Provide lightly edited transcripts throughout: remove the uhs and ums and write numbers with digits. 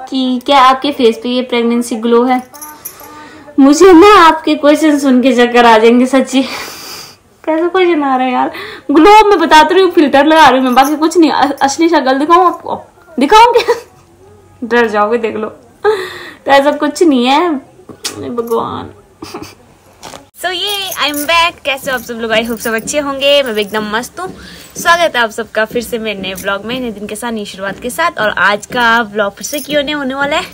कि क्या आपके फेस पे ये प्रेगनेंसी ग्लो है? मुझे ना आपके क्वेश्चन सुन के चक्कर आ जाएंगे सच्ची। कैसे क्वेश्चन आ रहे हैं यार? ग्लो मैं बताती रही हूँ, फिल्टर लगा रही हूँ मैं, बाकी कुछ नहीं। असली शक्ल दिखाऊं आपको? दिखाऊं क्या? डर जाओगे, देख लो। तो ऐसा कुछ नहीं है भगवान। So ये आई एम बैक। कैसे हो आप सब लोग? आई होप सब अच्छे होंगे। मैं एकदम मस्त हूँ। स्वागत है आप सबका फिर से मेरे नए व्लॉग में, नए दिन के साथ, नई शुरुआत के साथ। और आज का व्लॉग फिर से क्यों नहीं होने वाला है,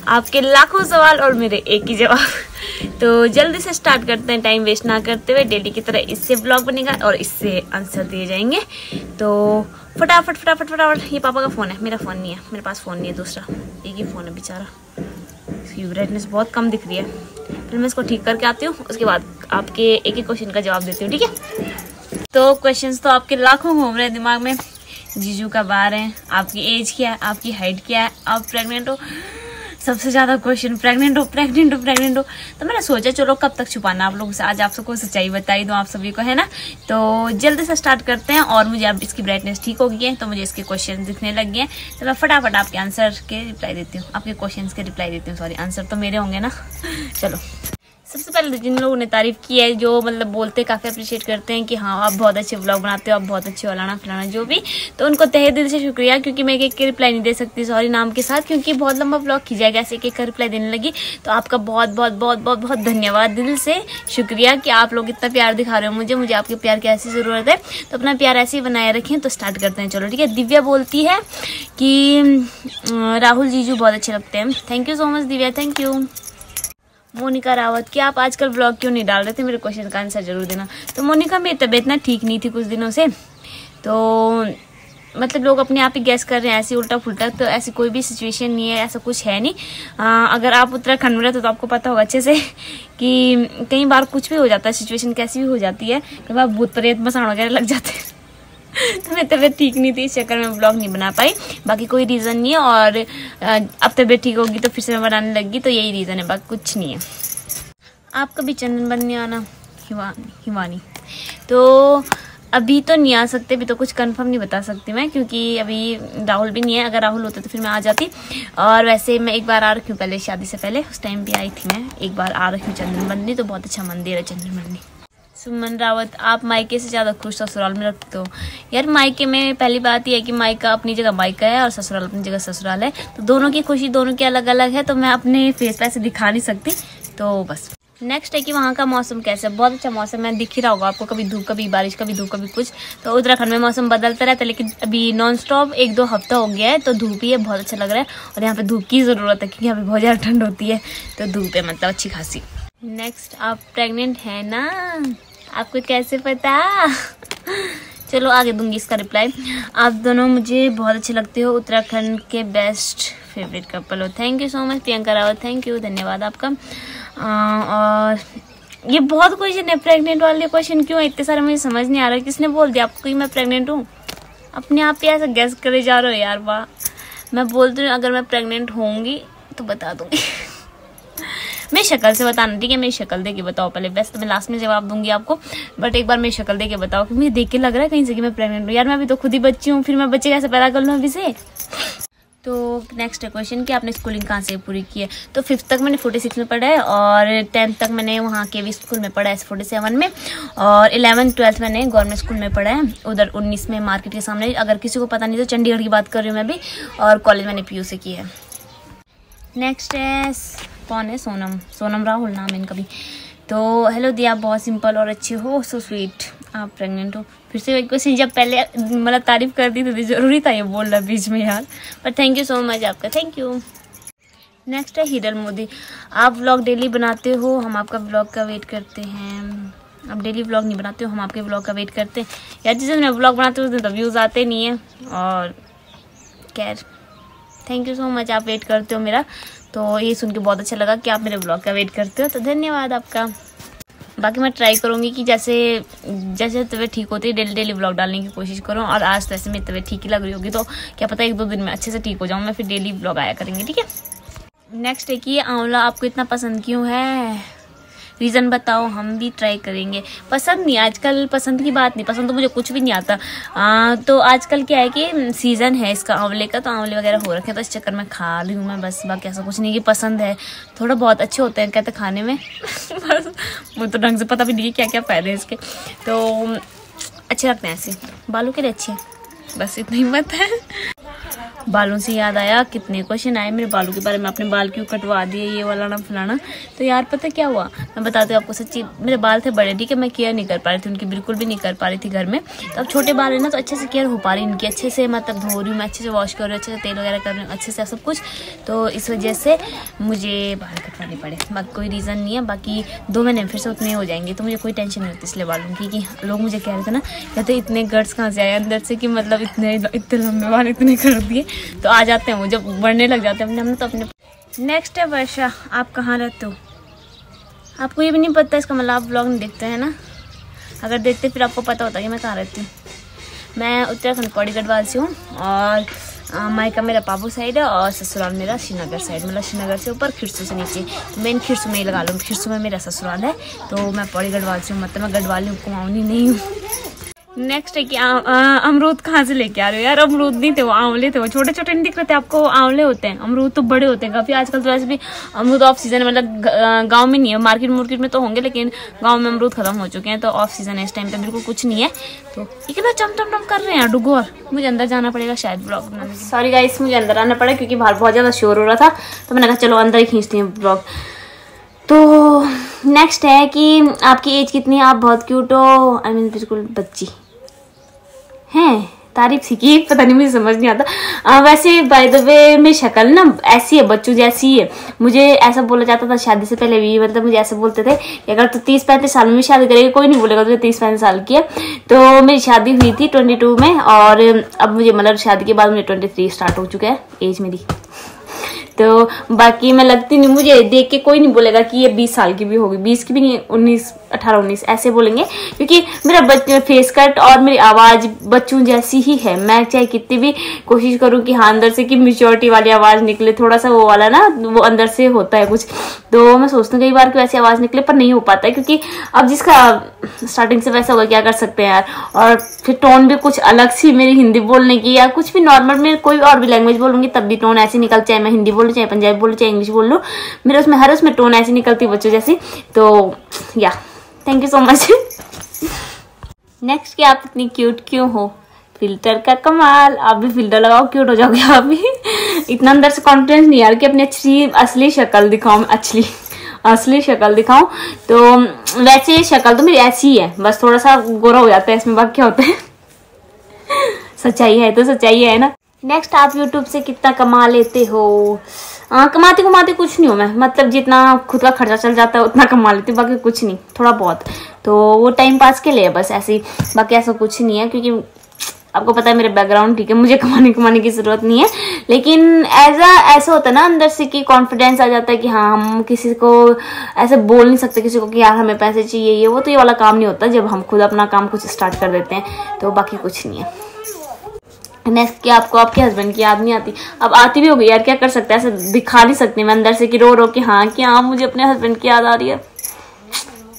आपके लाखों सवाल और मेरे एक ही जवाब। तो जल्दी से स्टार्ट करते हैं, टाइम वेस्ट ना करते हुए। डेली की तरह इससे व्लॉग बनेगा और इससे आंसर दिए जाएंगे। तो फटाफट फटाफट फटाफट। ये पापा का फोन है, मेरा फोन नहीं है। मेरे पास फोन नहीं है, दूसरा एक ही फोन है बेचारा। इसकी ब्राइटनेस बहुत कम दिख रही है। फिर मैं इसको ठीक करके आती हूँ, उसके बाद आपके एक एक क्वेश्चन का जवाब देती हूँ, ठीक है? तो क्वेश्चंस तो आपके लाखों घूम रहे हैं दिमाग में। जीजू कब आ रहे हैं, आपकी एज क्या है, आपकी हाइट क्या है, आप प्रेग्नेंट हो। सबसे ज्यादा क्वेश्चन प्रेग्नेंट हो प्रेग्नेंट हो प्रेग्नेंट हो। तो मैंने सोचा चलो कब तक छुपाना आप लोगों से, आज आप सबको सच्चाई बताई दूं आप सभी को, है ना? तो जल्दी से स्टार्ट करते हैं। और मुझे अब इसकी ब्राइटनेस ठीक हो गई है, तो मुझे इसके क्वेश्चन दिखने लग गए हैं। तो मैं फटाफट आपके आंसर के रिप्लाई देती हूँ, आपके क्वेश्चन के रिप्लाई देती हूँ। सॉरी, आंसर तो मेरे होंगे ना। चलो, सबसे पहले जिन लोगों ने तारीफ की है, जो मतलब बोलते काफ़ी अप्रिशिएट करते हैं कि हाँ आप बहुत अच्छे व्लॉग बनाते हो, आप बहुत अच्छे फलाना फलाना जो भी, तो उनको तहे दिल से शुक्रिया। क्योंकि मैं एक एक के रिप्लाई नहीं दे सकती, सॉरी नाम के साथ, क्योंकि बहुत लंबा व्लॉग खींचेगा ऐसे एक एक का रिप्लाई देने लगी। तो आपका बहुत बहुत बहुत बहुत बहुत धन्यवाद, दिल से शुक्रिया कि आप लोग इतना प्यार दिखा रहे हो मुझे आपके प्यार की ऐसी ज़रूरत है। तो अपना प्यार ऐसे ही बनाए रखें। तो स्टार्ट करते हैं, चलो ठीक है। दिव्या बोलती है कि राहुल जीजू बहुत अच्छे लगते हैं। Thank you so much Divya, thank you. Monika Rawat, कि आप आजकल व्लॉग क्यों नहीं डाल रहे थे, मेरे क्वेश्चन का आंसर जरूर देना। तो मोनिका, मेरी तबीयत ना ठीक नहीं थी कुछ दिनों से, तो मतलब लोग अपने आप ही गैस कर रहे हैं ऐसे उल्टा फुल्टा। तो ऐसी कोई भी सिचुएशन नहीं है, ऐसा कुछ है नहीं। अगर आप उत्तराखंड में रहते तो आपको पता होगा अच्छे से कि कई बार कुछ भी हो जाता है, सिचुएशन कैसी भी हो जाती है, कई बार भूत प्रेत मसाण वगैरह लग जाते हैं। तो मेरी तबीयत ठीक नहीं थी, इस चक्कर में ब्लॉग नहीं बना पाई। बाकी कोई रीज़न नहीं है। और अब तबीयत ठीक होगी तो फिर से मैं बनाने लगी, तो यही रीज़न है, बाकी कुछ नहीं है। आप कभी चंदन बनने आना, हिमानी। तो अभी तो नहीं आ सकते, अभी तो कुछ कंफर्म नहीं बता सकती मैं, क्योंकि अभी राहुल भी नहीं है। अगर राहुल होते तो फिर मैं आ जाती। और वैसे मैं एक बार आ रखी हूँ पहले, शादी से पहले, उस टाइम भी आई थी मैं एक बार, आ रखी हूँ चंदन बननी। तो बहुत अच्छा मंदिर है चंदन बननी। सुमन रावत, आप मायके से ज़्यादा खुश ससुराल में रखते हो? यार मायके में पहली बात यह है कि मायका अपनी जगह मायका है और ससुराल अपनी जगह ससुराल है। तो दोनों की खुशी दोनों की अलग अलग है, तो मैं अपने फेस पे ऐसे दिखा नहीं सकती। तो बस नेक्स्ट है कि वहाँ का मौसम कैसा है? बहुत अच्छा मौसम है, दिख ही रहा होगा आपको, कभी धूप कभी बारिश, कभी धूप कभी कुछ। तो उत्तराखंड में मौसम बदलता रहता है, लेकिन अभी नॉन स्टॉप 1-2 हफ्ता हो गया है, तो धूप ही है, बहुत अच्छा लग रहा है। और यहाँ पे धूप की ज़रूरत है, क्योंकि यहाँ पे बहुत ज़्यादा ठंड होती है, तो धूप है मतलब अच्छी खासी। नेक्स्ट, आप प्रेग्नेंट है ना? आपको कैसे पता? चलो आगे दूंगी इसका रिप्लाई। आप दोनों मुझे बहुत अच्छे लगते हो, उत्तराखंड के बेस्ट फेवरेट कपल हो। Thank you so much Priyanka Rawat, thank you, धन्यवाद आपका। और ये बहुत क्वेश्चन है, प्रेग्नेंट वाले क्वेश्चन क्यों है इतने सारे, मुझे समझ नहीं आ रहा। किसने बोल दिया आपको कि मैं प्रेग्नेंट हूँ? अपने आप ही ऐसा गैस करे जा रहे हो यार, वाह। मैं बोलती हूँ अगर मैं प्रेग्नेंट होंगी तो बता दूंगी। मेरी शक्ल से बताना, ठीक है? मेरी शक्ल दे के बताओ पहले, वैसे तो मैं लास्ट में जवाब दूंगी आपको, बट एक बार मेरी शक्ल दे के बताओ, कि मुझे देख के लग रहा है कहीं से कि मैं प्रेग्नेंट हूँ। यार मैं अभी तो खुद ही बच्ची हूँ, फिर मैं बच्चे कैसे पैदा कर लूँ अभी से? तो नेक्स्ट क्वेश्चन कि आपने स्कूलिंग कहाँ से पूरी की है? तो 5th तक मैंने 46 में पढ़ा है, और 10th तक मैंने वहाँ KV स्कूल में पढ़ा है, 47 में। और 11th 12th मैंने गवर्नमेंट स्कूल में पढ़ा है, उधर 19 में, मार्केट के सामने। अगर किसी को पता नहीं तो चंडीगढ़ की बात कर रही हूँ मैं भी। और कॉलेज मैंने PU से की है। नेक्स्ट है, कौन है? सोनम राहुल नाम है इनका भी। तो हेलो दी, आप बहुत सिंपल और अच्छे हो, सो स्वीट। आप प्रेग्नेंट हो? फिर से एक क्वेश्चन, जब पहले मतलब तारीफ कर दी तो जरूरी था ये बोलना बीच में यार, पर थैंक यू सो मच आपका, थैंक यू। नेक्स्ट है हिरल मोदी, आप व्लॉग डेली बनाते हो, हम आपका व्लॉग का वेट करते हैं। आप डेली व्लॉग नहीं बनाते हो, हम आपके व्लॉग का वेट करते हैं यार। जिस दिन मैं व्लॉग बनाती हूँ उस दिन तो व्यूज़ आते नहीं है। और खैर थैंक यू सो मच, आप वेट करते हो मेरा, तो ये सुन के बहुत अच्छा लगा कि आप मेरे ब्लॉग का वेट करते हो, तो धन्यवाद आपका। बाकी मैं ट्राई करूँगी कि जैसे तबीयत ठीक होती है डेली व्लॉग डालने की कोशिश करूँ। और आज तो ऐसे मेरी तबीयत ठीक ही लग रही होगी, तो क्या पता 1-2 दिन में अच्छे से ठीक हो जाऊँ मैं, फिर डेली व्लॉग आया करेंगे, ठीक है? नेक्स्ट है कि आंवला आपको इतना पसंद क्यों है? रीज़न बताओ, हम भी ट्राई करेंगे। पसंद नहीं, आजकल पसंद की बात नहीं, पसंद तो मुझे कुछ भी नहीं आता। तो आजकल क्या है कि सीज़न है इसका आंवले का, तो आंवले वगैरह हो रखे हैं, तो इस चक्कर में खा रही हूँ मैं बस। बाकी ऐसा कुछ नहीं कि पसंद है, थोड़ा बहुत अच्छे होते हैं कहते खाने में बस मुझे तो ढंग से पता भी नहीं है क्या क्या फ़ायदे हैं इसके, तो अच्छे लगते हैं ऐसे, बालों के लिए अच्छे हैं, बस इतना ही मत है। बालों से याद आया, कितने क्वेश्चन आए मेरे बालों के बारे में, अपने बाल क्यों कटवा दिए, ये वाला ना फलाना। तो यार पता क्या हुआ, मैं बताती हूँ आपको सच्ची। मेरे बाल थे बड़े, ठीक है, मैं केयर नहीं कर पा रही थी उनकी, बिल्कुल भी नहीं कर पा रही थी घर में। तो अब छोटे बाल है ना, तो अच्छे से केयर हो पा रही है इनकी, अच्छे से मतलब धो रही हूँ मैं, अच्छे से वॉश कर रही हूँ, अच्छे से तेल वगैरह कर रही हूँ, अच्छे से सब कुछ। तो इस वजह से मुझे बाल कटवाने पड़े, बाकी कोई रीज़न नहीं है। बाकी 2 महीने में फिर से उतने हो जाएंगे, तो मुझे कोई टेंशन नहीं होती इसलिए बालों की। कि लोग मुझे कह रहे थे ना, कहते इतने गट्स कहाँ से आए अंदर से, कि मतलब इतने लंबे बाल इतने कर दिए। तो आ जाते हैं वो, जब बढ़ने लग जाते हैं अपने, हमने तो अपने। नेक्स्ट है वर्षा, आप कहाँ रहते हो? आपको ये भी नहीं पता, इसका मतलब आप व्लॉग नहीं देखते हैं ना। अगर देखते फिर आपको पता होता कि मैं कहाँ रहती हूँ। मैं उत्तराखंड पौड़ी गढ़वाल से हूँ, और मायका मेरा पाबू साइड है, और ससुराल मेरा श्रीनगर साइड, मतलब श्रीनगर से ऊपर खिरसू से नीचे। मेन खिरसू में ही लगा लूँ, खिरसू में मेरा ससुराल है। तो मैं पौड़ी गढ़वाल से हूँ, मतलब मैं गढ़वाली हूँ, कुमाऊनी नहीं हूँ। नेक्स्ट है कि अमरूद कहाँ से लेके आ रहे हो यार? अमरूद नहीं थे वो, आंवले थे वो, छोटे छोटे नहीं दिख रहे थे आपको? आंवले होते हैं, अमरूद तो बड़े होते हैं काफ़ी। आजकल तो वैसे भी अमरूद ऑफ सीजन है, मतलब गांव में नहीं है, मार्केट में तो होंगे, लेकिन गांव में अमरूद खत्म हो चुके हैं, तो ऑफ सीजन है इस टाइम पे, बिल्कुल कुछ नहीं है। तो इतना चम कर रहे हैं डुगोर, मुझे अंदर जाना पड़ेगा शायद ब्लॉग बनाने। सॉरी गाइस, मुझे अंदर आना पड़ा क्योंकि बाहर बहुत ज़्यादा शोर हो रहा था, तो मैंने कहा चलो अंदर ही खींचती हूँ ब्लॉग। तो नेक्स्ट है कि आपकी एज कितनी है? आप बहुत क्यूट हो, आई मीन बिल्कुल बच्ची हैं। तारीफ सीखी, पता नहीं मुझे समझ नहीं आता। वैसे बाय द वे मेरी शक्ल ना ऐसी है, बच्चों जैसी है। मुझे ऐसा बोला जाता था शादी से पहले भी, मतलब मुझे ऐसे बोलते थे कि अगर तो 30-35 साल में शादी करेगी, कोई नहीं बोलेगा तुझे 30-35 साल की है। तो मेरी शादी हुई थी 22 में, और अब मुझे मतलब शादी के बाद मुझे 23 स्टार्ट हो चुका है एज मेरी। तो बाकी मैं लगती नहीं, मुझे देख के कोई नहीं बोलेगा कि ये 20 साल की भी होगी, 20 की भी नहीं, 18-19 ऐसे बोलेंगे, क्योंकि मेरा फेस कट और मेरी आवाज़ बच्चों जैसी ही है। मैं चाहे कितनी भी कोशिश करूं कि हाँ अंदर से कि मैच्योरिटी वाली आवाज़ निकले, थोड़ा सा वो वाला ना, वो अंदर से होता है कुछ। तो मैं सोचती हूँ कई बार कि वैसी आवाज़ निकले, पर नहीं हो पाता है, क्योंकि अब जिसका स्टार्टिंग से वैसा होगा क्या कर सकते हैं यार। और फिर टोन भी कुछ अलग सी मेरी हिंदी बोलने की, या कुछ भी नॉर्मल में कोई और भी लैंग्वेज बोलूँगी तब भी टोन ऐसी निकल, चाहे मैं हिंदी बोलूँ, चाहे पंजाबी बोलूँ, चाहे इंग्लिश बोल लूँ, मेरे उसमें हर उसमें टोन ऐसी निकलती बच्चों जैसी। तो या thank you so much. Next कि आप इतनी क्यूट क्यों हो? फिल्टर का कमाल, आप भी फिल्टर लगाओ, क्यूट हो जाओगे आप भी। इतना अंदर से कॉन्फिडेंस नहीं यार कि अपनी असली शक्ल दिखाऊं, असली शक्ल दिखाऊं। तो वैसे शक्ल तो मेरी ऐसी ही है, बस थोड़ा सा गोरा हो जाता है इसमें, बाकी क्या होता है। सच्चाई है तो सच्चाई है ना। नेक्स्ट, आप यूट्यूब से कितना कमा लेते हो? कमाती कुछ नहीं हूँ मैं, मतलब जितना खुद का खर्चा चल जाता है उतना कमा लेती हूँ, बाकी कुछ नहीं, थोड़ा बहुत। तो वो टाइम पास के लिए बस ऐसे ही, बाकी ऐसा कुछ नहीं है, क्योंकि आपको पता है मेरे बैकग्राउंड, ठीक है, मुझे कमाने की जरूरत नहीं है। लेकिन ऐसा होता है ना अंदर से कि कॉन्फिडेंस आ जाता है कि हाँ हम किसी को ऐसे बोल नहीं सकते किसी को कि यार हमें पैसे चाहिए ये वो, तो ये वाला काम नहीं होता जब हम खुद अपना काम कुछ स्टार्ट कर देते हैं। तो बाकी कुछ नहीं है। नेक्स्ट क्या, आपको आपके हस्बैंड की याद नहीं आती? अब आती भी होगी यार, क्या कर सकते हैं, ऐसे दिखा नहीं सकती मैं अंदर से कि रो कि हाँ मुझे अपने हस्बैंड की याद आ रही है,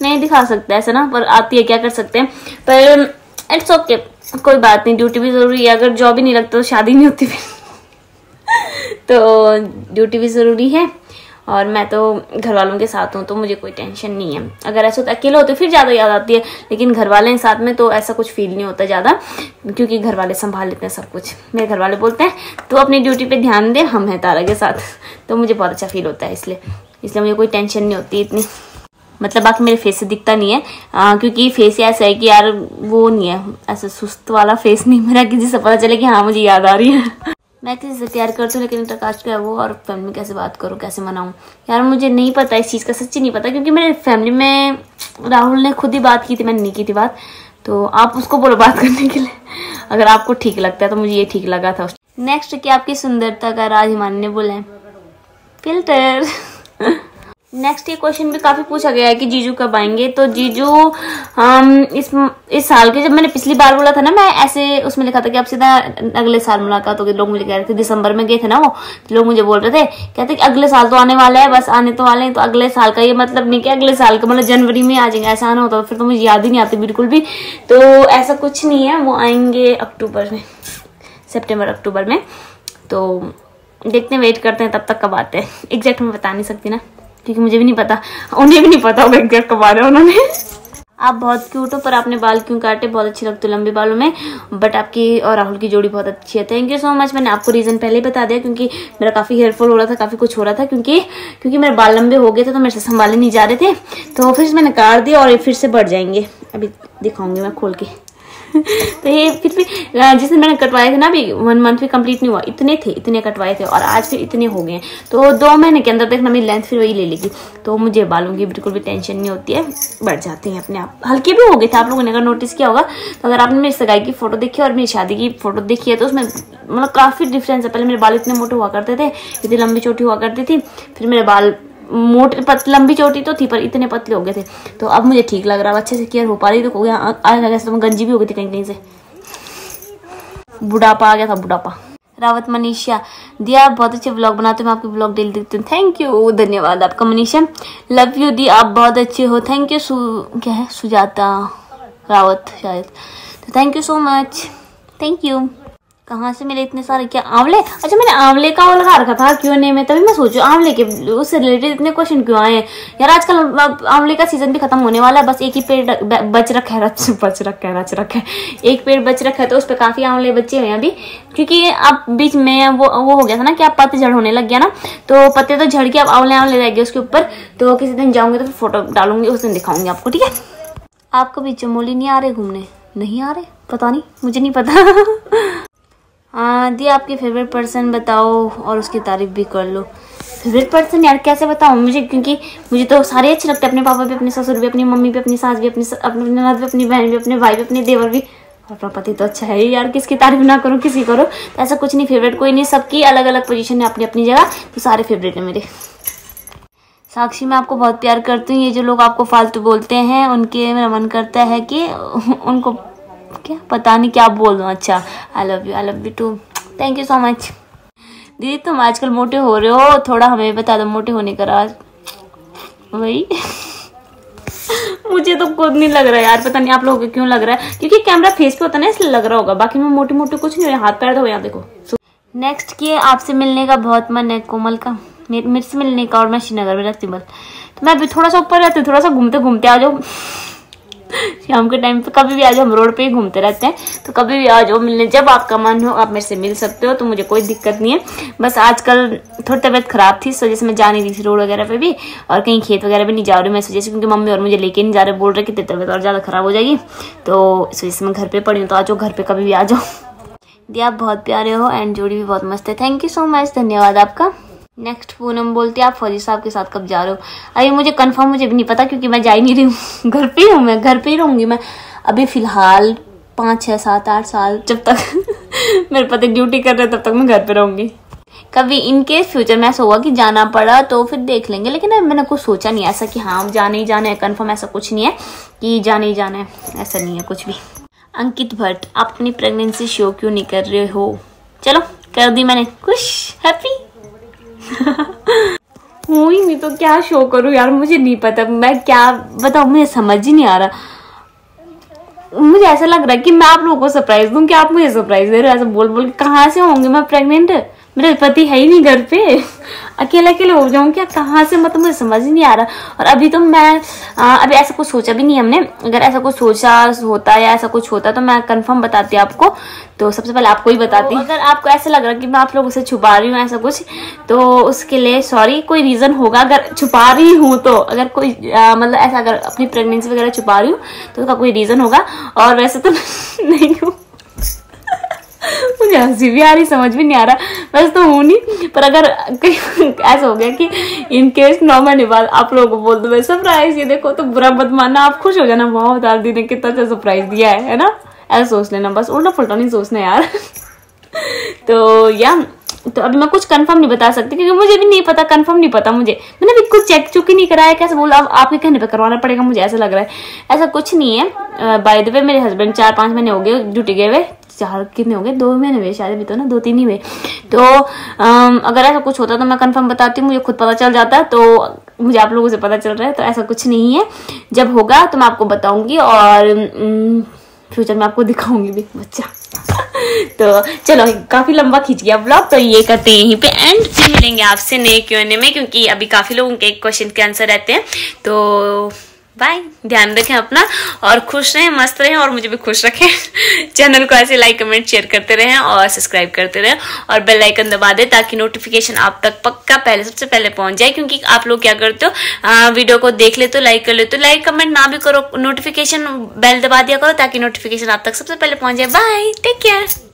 नहीं दिखा सकते ऐसे ना, पर आती है, क्या कर सकते हैं। पर इट्स ओके, कोई बात नहीं, ड्यूटी भी जरूरी है, अगर जॉब ही नहीं लगता तो शादी नहीं होती फिर। तो ड्यूटी भी जरूरी है, और मैं तो घर वालों के साथ हूँ तो मुझे कोई टेंशन नहीं है। अगर ऐसा होता अकेले होते फिर ज़्यादा याद आती है, लेकिन घर वाले हैं साथ में तो ऐसा कुछ फील नहीं होता ज़्यादा, क्योंकि घर वाले संभाल लेते हैं सब कुछ। मेरे घर वाले बोलते हैं तो अपनी ड्यूटी पे ध्यान दे, हम हैं तारा के साथ, तो मुझे बहुत अच्छा फील होता है, इसलिए मुझे कोई टेंशन नहीं होती इतनी। मतलब बाकी मेरे फेस से दिखता नहीं है, क्योंकि फेस ऐसा है कि यार वो नहीं है, ऐसा सुस्त वाला फेस नहीं मेरा, किसी से पता चले कि हाँ मुझे याद आ रही है। मैं किसी से प्यार करती हूँ, लेकिन इंटरकास्ट क्या है वो, और फैमिली में कैसे बात करूँ, कैसे मनाऊँ यार, मुझे नहीं पता इस चीज़ का, सच्ची नहीं पता, क्योंकि मेरे फैमिली में राहुल ने खुद ही बात की थी, मैंने नहीं की थी बात, तो आप उसको बोलो बात करने के लिए, अगर आपको ठीक लगता है तो मुझे ये ठीक लगा था। नेक्स्ट, कि आपकी सुंदरता का राज हिमानी ने बोला है? फिल्टर। नेक्स्ट ये क्वेश्चन भी काफी पूछा गया है कि जीजू कब आएंगे। तो जीजू इस साल के, जब मैंने पिछली बार बोला था ना, मैं ऐसे उसमें लिखा था कि अब सीधा अगले साल मुलाकात होगी। लोग मुझे कह रहे थे, दिसंबर में गए थे ना वो, तो लोग मुझे बोल रहे थे, कहते कि अगले साल तो आने वाला है, बस आने तो वाले हैं। तो अगले साल का ये मतलब नहीं कि अगले साल का मतलब जनवरी में आ जाएंगे, ऐसा आना होता फिर तो मुझे याद ही नहीं आती बिल्कुल भी। तो ऐसा कुछ नहीं है, वो आएंगे अक्टूबर में, सितंबर अक्टूबर में। तो देखते हैं, वेट करते हैं तब तक कब आते हैं। एग्जैक्ट मैं बता नहीं सकती ना, क्योंकि मुझे भी नहीं पता, उन्हें भी नहीं पता होगा एग्जैक्ट कब आ रहे हैं उन्होंने। आप बहुत क्यूट हो, पर आपने बाल क्यों काटे? बहुत अच्छी लगती हो लंबे बालों में, बट आपकी और राहुल की जोड़ी बहुत अच्छी है। Thank you so much. मैंने आपको रीजन पहले ही बता दिया, क्योंकि मेरा काफी हेयर फॉल हो रहा था, काफी कुछ हो रहा था, क्योंकि मेरे बाल लंबे हो गए थे तो मेरे से संभाले नहीं जा रहे थे। तो फिर मैंने काट दिया और ये फिर से बढ़ जाएंगे। अभी दिखाऊंगी मैं खोल के। तो ये फिर भी जिस दिन मैंने कटवाए थे ना, अभी 1 मंथ भी कंप्लीट नहीं हुआ, इतने कटवाए थे और आज फिर इतने हो गए। तो 2 महीने के अंदर देखना मेरी लेंथ फिर वही ले लेगी। तो मुझे बालों की बिल्कुल भी टेंशन नहीं होती है, बढ़ जाते हैं अपने आप। हल्के भी हो गए थे, आप लोगों ने अगर नोटिस किया होगा। तो अगर आपने मेरी सगाई की फोटो देखी और मेरी शादी की फोटो देखी है तो उसमें मतलब काफी डिफरेंस है। पहले मेरे बाल इतने मोटे हुआ करते थे, इतनी लंबी चोटी हुआ करती थी, फिर मेरे बाल मोटे लंबी चोटी तो थी पर इतने पतले हो गए थे। तो अब मुझे ठीक लग रहा है, अच्छे से केयर हो पा रही। तो आज तो मैं गंजी भी हो गई थी कहीं से, बुढ़ापा आ गया था, बुढ़ापा। रावत मनीषा, दिया आप बहुत अच्छे व्लॉग बनाते हो, मैं आपके व्लॉग डेली देखती हूँ। थैंक यू, धन्यवाद आपका मनीषा। लव यू दी, आप बहुत अच्छे हो। Thank you. क्या है, सुजाता रावत शायद। तो thank you so much, thank you. कहाँ से मिले इतने सारे? क्या आंवले? अच्छा, मैंने आंवले का वो लगा रखा था Q&A में, तभी मैं सोचू आंवले के उससे रिलेटेड इतने क्वेश्चन क्यों आए हैं यार। आजकल आंवले का सीजन भी खत्म होने वाला है, बस एक ही पेड़ बच रखा है, एक पेड़ बच रखा है। तो उस पर काफी आंवले बचे हुए हैं अभी, क्योंकि अब बीच में वो हो गया था ना कि अब पत्ते होने लग गया ना, तो पत्ते तो झड़ के अब आंवले रह गए उसके ऊपर। तो किसी दिन जाऊंगी तो फिर फोटो डालूंगी, उस दिन दिखाऊंगी आपको, ठीक है। आप कभी चमोली नहीं आ रहे घूमने? नहीं आ रहे, पता नहीं, मुझे नहीं पता। दी आपकी फेवरेट पर्सन बताओ और उसकी तारीफ भी कर लो। फेवरेट पर्सन यार कैसे बताऊं मुझे, क्योंकि मुझे तो सारे अच्छे लगते हैं। अपने पापा भी, अपने ससुर भी, अपनी मम्मी भी, अपनी सास भी, अपनी ननद भी, अपनी बहन भी, अपने भाई भी, अपने देवर भी, और अपना पति तो अच्छा है यार, किसकी तारीफ ना करूं, किसी करो। तो ऐसा कुछ नहीं, फेवरेट कोई नहीं, सबकी अलग अलग पोजीशन है अपनी अपनी जगह, तो सारे फेवरेट है मेरे। साक्षी, मैं आपको बहुत प्यार करती हूँ। ये जो लोग आपको फालतू बोलते हैं उनके मेरा मन करता है कि उनको क्या पता नहीं क्या बोल दूँ। अच्छा, I love you too, thank you so much. दीदी तुम आजकल मोटे हो रहे हो, थोड़ा हमें बता दो मोटे होने का राज। वही मुझे तो खुद नहीं लग रहा यार, पता नहीं आप लोगों को क्यों लग रहा है, क्योंकि कैमरा फेस पे होता है ना इसलिए लग रहा होगा, बाकी मैं मोटे मोटे कुछ नहीं हो, हाथ पैर धो, यहाँ देखो। नेक्स्ट किए, आपसे मिलने का बहुत मन है कोमल का, मेरे से मिलने का, और मैं श्रीनगर में रहती हूँ। तो मैं अभी थोड़ा सा ऊपर रहती हूँ, थोड़ा सा घूमते घूमते आ जाओ शाम के टाइम पे, कभी भी आ जाओ, हम रोड पे ही घूमते रहते हैं, तो कभी भी आ जाओ मिलने, जब आपका मन हो आप मेरे से मिल सकते हो, तो मुझे कोई दिक्कत नहीं है। बस आजकल थोड़ी तबीयत खराब थी, इस वजह से मैं जा नहीं रही थी रोड वगैरह पे भी, और कहीं खेत वगैरह भी नहीं जा रही मैं इस वजह से, क्योंकि मम्मी और मुझे लेके नहीं जा रहे, बोल रहे कि तेरी तबीयत और ज्यादा खराब हो जाएगी, तो इस वजह से मैं घर पे पड़ी हूँ। तो आ जाओ घर पे, कभी भी आ जाओ। दी आप बहुत प्यारे हो एंड जोड़ी भी बहुत मस्त है। थैंक यू सो मच, धन्यवाद आपका। नेक्स्ट पूनम बोलती है आप फौजी साहब के साथ कब जा रहे हो? अरे मुझे कंफर्म मुझे भी नहीं पता, क्योंकि मैं जा ही नहीं रही हूँ, घर पे ही हूँ, मैं घर पे ही रहूंगी मैं अभी फिलहाल 5, 6, 7, 8 साल, जब तक मेरे पति ड्यूटी कर रहे तब तक मैं घर पे रहूंगी। कभी इनकेस फ्यूचर में ऐसा हुआ कि जाना पड़ा तो फिर देख लेंगे, लेकिन मैंने कुछ सोचा नहीं ऐसा कि हाँ जाने ही जाना है कंफर्म, ऐसा कुछ नहीं है कि जाने ही जाना है, ऐसा नहीं है कुछ भी। अंकित भट्ट, आप अपनी प्रेगनेंसी शो क्यों नहीं कर रहे हो? चलो कर दी मैंने, खुश हैप्पी हूँ ही नहीं तो क्या शो करूँ यार, मुझे नहीं पता मैं क्या बताऊँ, मुझे समझ ही नहीं आ रहा। मुझे ऐसा लग रहा है कि मैं आप लोगों को सरप्राइज दूं, कि आप मुझे सरप्राइज दे रहे हो, ऐसा बोल बोल के। कहाँ से होंगे मैं प्रेग्नेंट, मेरे पति है ही नहीं घर पे, अकेले अकेले हो जाऊँ क्या, कहाँ से, मतलब मुझे समझ ही नहीं आ रहा। और अभी तो मैं अभी ऐसा कुछ सोचा भी नहीं हमने, अगर ऐसा कुछ सोचा होता या ऐसा कुछ होता तो मैं कंफर्म बताती आपको, तो सबसे पहले आपको ही बताती। तो अगर आपको ऐसा लग रहा है कि मैं आप लोगों से छुपा रही हूँ ऐसा कुछ, तो उसके लिए सॉरी, कोई रीजन होगा अगर छुपा रही हूँ तो, अगर कोई मतलब ऐसा अगर अपनी प्रेगनेंसी वगैरह छुपा रही हूँ तो उसका कोई रीजन होगा, और वैसे तो नहीं हूँ मुझे हंसी भी आ रही, समझ भी नहीं आ रहा, वैसे तो हूँ नहीं, पर अगर कहीं ऐसा हो गया कि इन केस 9 महीने बाद आप लोगों को बोल दो मैं सरप्राइज ये देखो, तो बुरा मत मानना, आप खुश हो जाना, वाह दादी ने कितना अच्छा सरप्राइज दिया है ना, ऐसा सोच लेना, बस उल्टा पुल्टा नहीं सोचना यार। तो या तो अभी मैं कुछ कंफर्म नहीं बता सकती क्योंकि मुझे भी नहीं पता, कंफर्म नहीं पता मुझे। मैंने अभी कुछ चेक चुक ही नहीं कराया, कैसे बोला अब आपके कहने पे करवाना पड़ेगा, मुझे ऐसा लग रहा है। ऐसा कुछ नहीं है। बाय द वे मेरे हस्बैंड 4-5 महीने हो गए ड्यूटी गए हुए, 4 कितने हो गए, 2 महीने हुए शायद, अभी तो ना 2-3 ही हुए। तो अगर ऐसा कुछ होता तो मैं कंफर्म बताती हूँ, मुझे खुद पता चल जाता, तो मुझे आप लोगों से पता चल रहा है। तो ऐसा कुछ नहीं है, जब होगा तो मैं आपको बताऊंगी और फ्यूचर में आपको दिखाऊंगी भी बच्चा। तो चलो काफी लंबा खींच गया ब्लॉग, तो ये करते हैं यहीं पे एंड, फिर मिलेंगे आपसे नए Q&A में, क्योंकि अभी काफी लोगों के क्वेश्चन के आंसर रहते हैं। तो बाय, ध्यान रखें अपना और खुश रहें, मस्त रहें और मुझे भी खुश रखें। चैनल को ऐसे लाइक कमेंट शेयर करते रहें और सब्सक्राइब करते रहें और बेल आइकन दबा दें ताकि नोटिफिकेशन आप तक पक्का पहले सबसे पहले पहुंच जाए। क्योंकि आप लोग क्या करते हो, वीडियो को देख लेते हो, लाइक कर लेते हो, लाइक कमेंट ना भी करो, नोटिफिकेशन बेल दबा दिया करो ताकि नोटिफिकेशन आप तक सबसे पहले पहुंच जाए। Bye, take care.